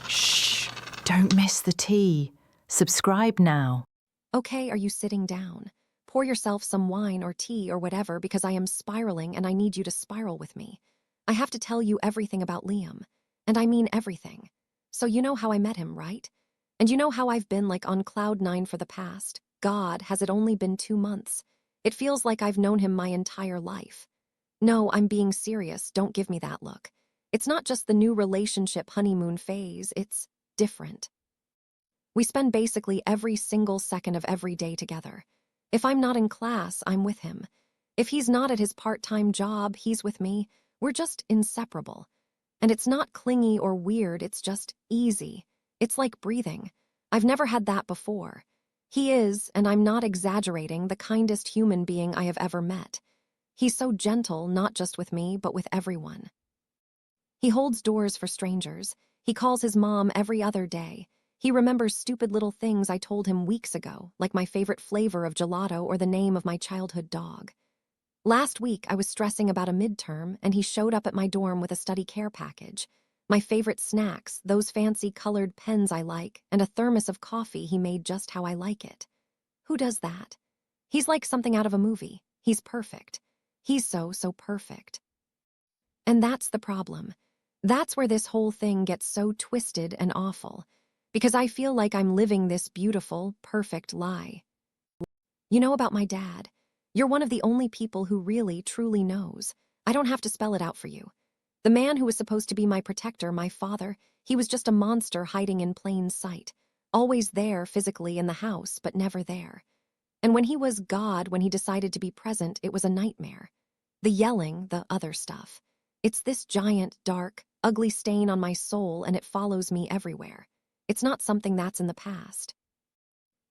Shh! Don't miss the tea. Subscribe now. Okay, are you sitting down? Pour yourself some wine or tea or whatever because I am spiraling and I need you to spiral with me. I have to tell you everything about Liam. And I mean everything. So you know how I met him, right? And you know how I've been like on cloud nine for the past. God, has it only been 2 months? It feels like I've known him my entire life. No, I'm being serious. Don't give me that look. It's not just the new relationship honeymoon phase. It's different. We spend basically every single second of every day together. If I'm not in class, I'm with him. If he's not at his part-time job, he's with me. We're just inseparable. And it's not clingy or weird, it's just easy. It's like breathing. I've never had that before. He is, and I'm not exaggerating, the kindest human being I have ever met. He's so gentle, not just with me, but with everyone. He holds doors for strangers. He calls his mom every other day. He remembers stupid little things I told him weeks ago, like my favorite flavor of gelato or the name of my childhood dog. Last week, I was stressing about a midterm, and he showed up at my dorm with a study care package. My favorite snacks, those fancy colored pens I like, and a thermos of coffee he made just how I like it. Who does that? He's like something out of a movie. He's perfect. He's so perfect. And that's the problem. That's where this whole thing gets so twisted and awful. Because I feel like I'm living this beautiful, perfect lie. You know about my dad. You're one of the only people who really, truly knows. I don't have to spell it out for you. The man who was supposed to be my protector, my father, he was just a monster hiding in plain sight. Always there physically in the house, but never there. And when he was God, when he decided to be present, it was a nightmare. The yelling, the other stuff. It's this giant, dark, ugly stain on my soul, and it follows me everywhere. It's not something that's in the past.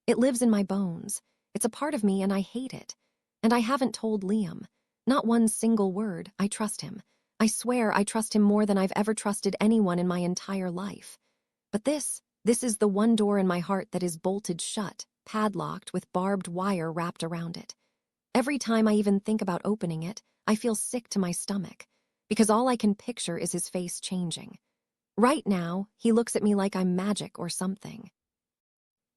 It lives in my bones. It's a part of me, and I hate it. And I haven't told Liam. Not one single word. I trust him. I swear I trust him more than I've ever trusted anyone in my entire life. But this is the one door in my heart that is bolted shut, padlocked with barbed wire wrapped around it. Every time I even think about opening it, I feel sick to my stomach, because all I can picture is his face changing. Right now, he looks at me like I'm magic or something.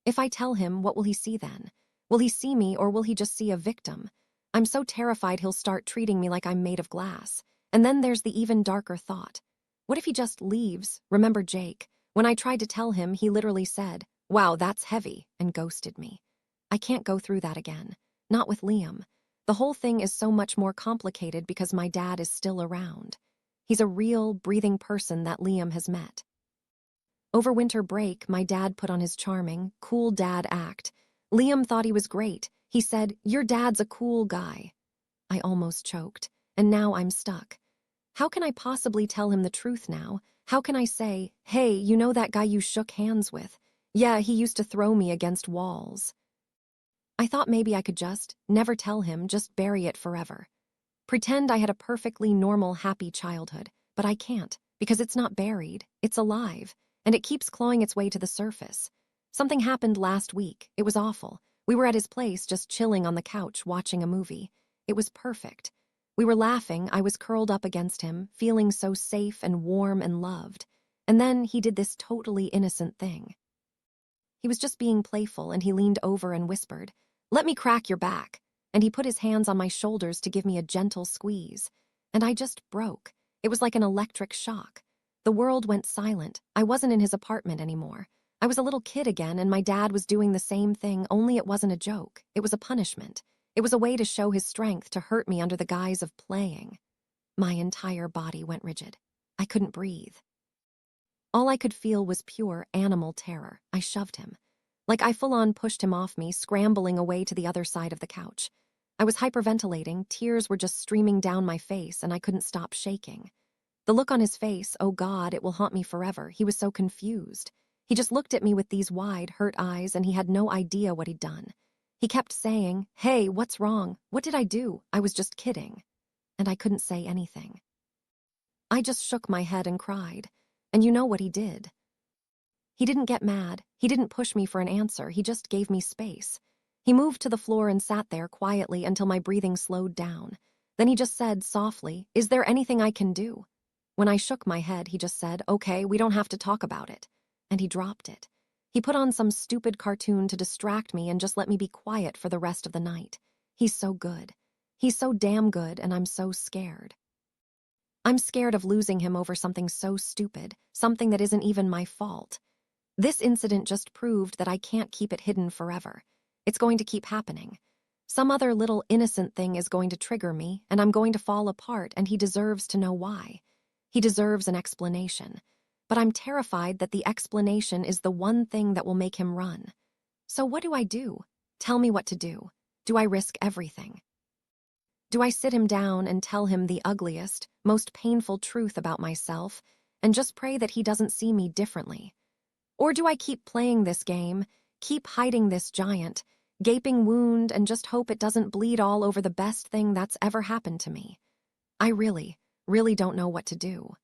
If I tell him, what will he see then? Will he see me, or will he just see a victim? I'm so terrified he'll start treating me like I'm made of glass. And then there's the even darker thought. What if he just leaves? Remember Jake? When I tried to tell him, he literally said, "Wow, that's heavy," and ghosted me. I can't go through that again. Not with Liam. The whole thing is so much more complicated because my dad is still around. He's a real, breathing person that Liam has met. Over winter break, my dad put on his charming, cool dad act. Liam thought he was great. He said, "Your dad's a cool guy." I almost choked, and now I'm stuck. How can I possibly tell him the truth now? How can I say, "Hey, you know that guy you shook hands with? Yeah, he used to throw me against walls." I thought maybe I could just never tell him, just bury it forever. Pretend I had a perfectly normal, happy childhood, but I can't, because it's not buried, it's alive, and it keeps clawing its way to the surface. Something happened last week. It was awful. We were at his place, just chilling on the couch, watching a movie. It was perfect. We were laughing, I was curled up against him, feeling so safe and warm and loved. And then he did this totally innocent thing. He was just being playful, and he leaned over and whispered, "Let me crack your back." And he put his hands on my shoulders to give me a gentle squeeze. And I just broke. It was like an electric shock. The world went silent. I wasn't in his apartment anymore. I was a little kid again, and my dad was doing the same thing, only it wasn't a joke. It was a punishment. It was a way to show his strength, to hurt me under the guise of playing. My entire body went rigid. I couldn't breathe. All I could feel was pure animal terror. I shoved him. Like I full-on pushed him off me, scrambling away to the other side of the couch. I was hyperventilating, tears were just streaming down my face, and I couldn't stop shaking. The look on his face, oh God, it will haunt me forever. He was so confused. He just looked at me with these wide, hurt eyes, and he had no idea what he'd done. He kept saying, "Hey, what's wrong? What did I do? I was just kidding." And I couldn't say anything. I just shook my head and cried. And you know what he did? He didn't get mad. He didn't push me for an answer. He just gave me space. He moved to the floor and sat there quietly until my breathing slowed down. Then he just said softly, "Is there anything I can do?" When I shook my head, he just said, "Okay, we don't have to talk about it." and he dropped it. He put on some stupid cartoon to distract me and just let me be quiet for the rest of the night. He's so good. He's so damn good, and I'm so scared. I'm scared of losing him over something so stupid, something that isn't even my fault. This incident just proved that I can't keep it hidden forever. It's going to keep happening. Some other little innocent thing is going to trigger me, and I'm going to fall apart, and he deserves to know why. He deserves an explanation. But I'm terrified that the explanation is the one thing that will make him run. So what do I do? Tell me what to do. Do I risk everything? Do I sit him down and tell him the ugliest, most painful truth about myself, and just pray that he doesn't see me differently? Or do I keep playing this game, keep hiding this giant, gaping wound, and just hope it doesn't bleed all over the best thing that's ever happened to me? I really, really don't know what to do.